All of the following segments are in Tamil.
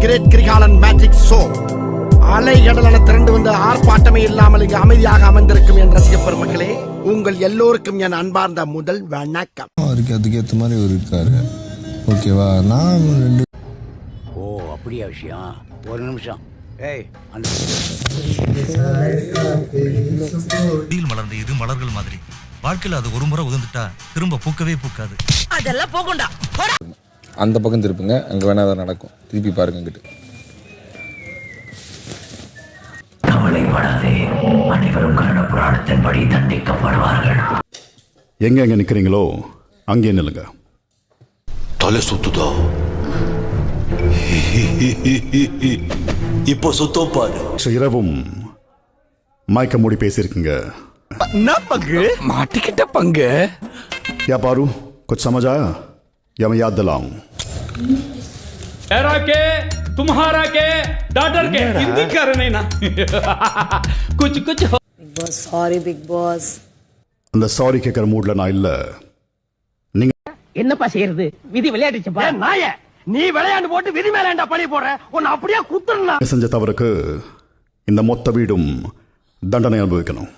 Great Kirikalan magic show. அலை கடலான திரண்டு வந்து ஆர்ப்பாட்டமே இல்லாமல் இங்கு அமைதியாக அமர்ந்திருக்கும் என் ரசிக பெருமக்களே, உங்கள் எல்லோருக்கும் என் அன்பார்ந்த முதல் வணக்கம். அவருக்கு அதுக்கேற்ற மாதிரி ஒரு இருக்காரு. ஓகேவா? நான் ஓ அப்படியா விஷயம்? ஒரு நிமிஷம். ஏய் மலர்ந்த இது மலர்கள் மாதிரி வாழ்க்கையில் அது ஒரு முறை உதிர்ந்துட்டா திரும்ப பூக்கவே பூக்காது. அதெல்லாம் போகும்டா. அந்த பக்கம் திருப்புங்க, அங்கே வேணா அதை நடக்கும். திருப்பி பாருங்க அங்கிட்டு. அனைவரும் கருட புராணத்தின்படி தண்டிக்கப்படுவார்கள். எங்க நிக்கிறீங்களோ அங்கே நில்லுங்க. தலை சுத்துதா? இப்போ சுத்தம் பாரு. இரவும் மயக்க மூடி பேசியிருக்கீங்க. மாட்டிக்கிட்ட பங்கு. क्या पारू कुछ समझ आया या मैं याद दिलाऊं? के तुम्हारा के डॉटर के हिंदी कर नहीं ना कुछ big boss sorry big boss. அந்த சாரி கேட்கிற மூட்ல நான் இல்ல. நீங்க என்னப்பா செய்யறது? விதி விளையாடுச்சுப்பா. நாயே, நீ விளையாண்டு போட்டு விதி மேல ஏன்டா பழி போடுற? உன்னை அப்படியே குத்துறலாம். செஞ்ச தவறுக்கு இந்த மொத்த வீடும் தண்டனை அனுபவிக்கணும்.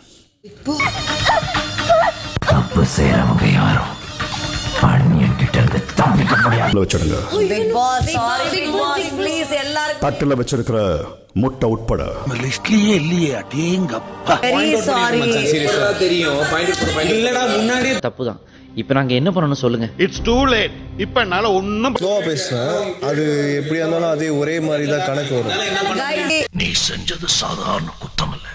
தப்பு செய்யறவங்க யாரும் கிட்ட இருந்து தப்பிக்க முடியாது. வச்சிடுங்க. Bigg Boss sorry Bigg Boss please எல்லாரும் தட்டுல வச்சிருக்கிற முட்டை உட்பட. லிஸ்ட்லயே இல்லையே. அடேங்கப்பா. Very sorry. தப்புதான். இப்ப நாங்க என்ன பண்ணணும் சொல்லுங்க? It's too late. இப்ப என்னால ஒண்ணும் ஸ்லோவா பேசுறேன். அது எப்படியா இருந்தாலும் அதே ஒரே மாதிரி தான் கணக்கு வரும். நீ செஞ்சது சாதாரண குத்தம் இல்ல,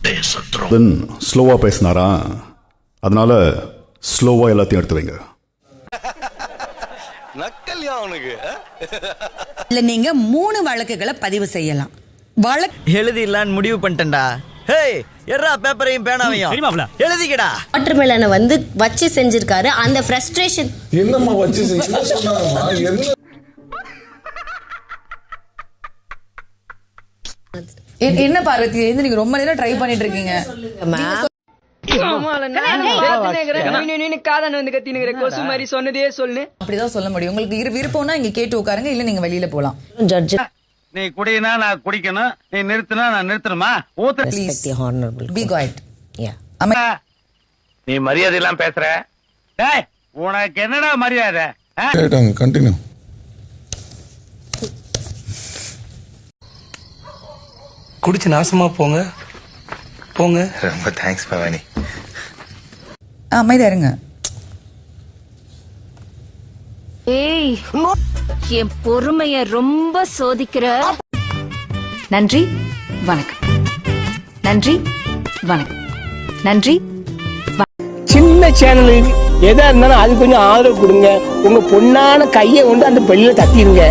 தேசத்ரோகம். தென் ஸ்லோவா பேசினாரா, அதனால ஸ்லோவா எல்லாத்தையும் எடுத்து வைங்க. இல்ல நீங்க 3 வழக்குகளை பதிவு செய்யலாம். எழுதிடலான்னு முடிவு பண்ணிட்டேன்டா. ஹேய், எர்ரா பேப்பரையும் பேனாவையும் எழுதிக்கடா. வாட்டர் மெலனை வந்து வச்சு செஞ்சிருக்காரு. அந்த ஃப்ரஸ்ட்ரேஷன் என்னம்மா வச்சு சொன்னாங்கம்மா? என்ன பார்வதி, நீங்க ரொம்ப நேரம் ட்ரை பண்ணிட்டு இருக்கீங்க. அப்படிதான் சொல்ல முடியும். உங்களுக்கு விருப்பம்னா இங்க கேட்டு உட்காருங்க, இல்ல நீங்க வெளியில போலாம். ஜட்ஜ் நீ குடினா நான் குடிக்கணும், நீ நிறுத்தினா நான் நிறுத்தணுமா? B quite. நீ மரியாதை எல்லாம் பேசுற. டேய், உனக்கு என்னடா மரியாதை? கேட்டாங்க. கண்டினியூ. குடிச்சு நாசமா போங்க போங்க. ரொம்ப தேங்க்ஸ் பவானி. அமைதியா இருங்க. ஏய், என் பொறுமைய ரொம்ப சோதிக்கிற. நன்றி, வணக்கம். நன்றி, வணக்கம். நன்றி. சின்ன சேனலுக்கு எதா இருந்தாலும் அது கொஞ்சம் ஆதரவு கொடுங்க. உங்க பொண்ணான கையை கொண்டு அந்த பெல்லில தட்டிடுங்க.